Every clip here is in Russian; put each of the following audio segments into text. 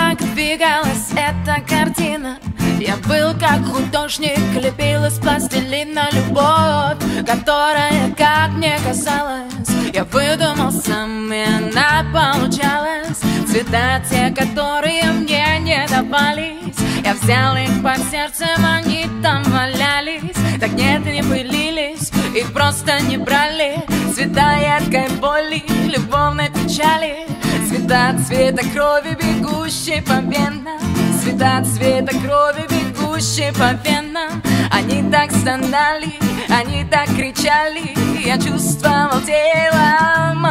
как двигалась эта картина. Я был как художник, лепил из пластилина любовь, которая, как мне казалось, я выдумал сам, и она получалась. Цвета те, которые мне не давались, я взял их под сердцем, они там валялись. Так нет, не пылились, их просто не брали. Цвета яркой боли, любовной печали, цвета цвета крови, бегущей по венам, цвета цвета крови, бегущей по венам. Они так стонали, они так кричали, я чувствовал телом.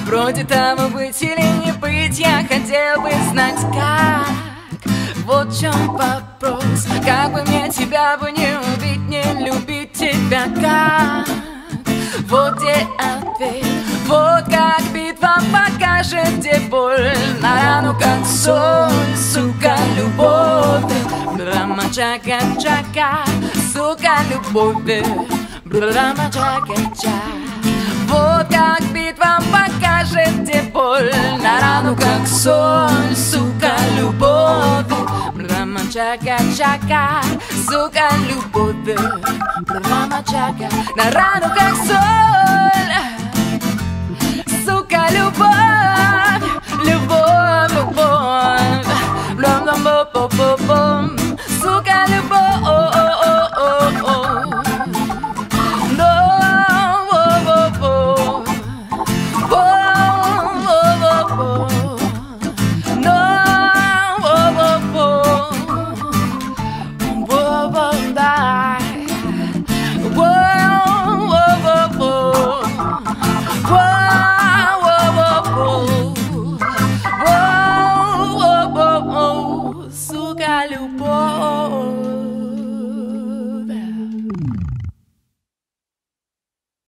Вроде того быть или не быть, я хотел бы знать как. Вот в чем вопрос, как бы мне тебя бы не убить, не любить тебя как. Вот где ответ, вот как битва покажет, где боль на рану, как соль, сука, любовь. Брама чака чака, сука, любовь. Брама чака чака. Вот как битва покажет, где боль на рану, как соль, сука, любовь. Брама чака чака, сука, любовь. Брама чака на рану, как соль.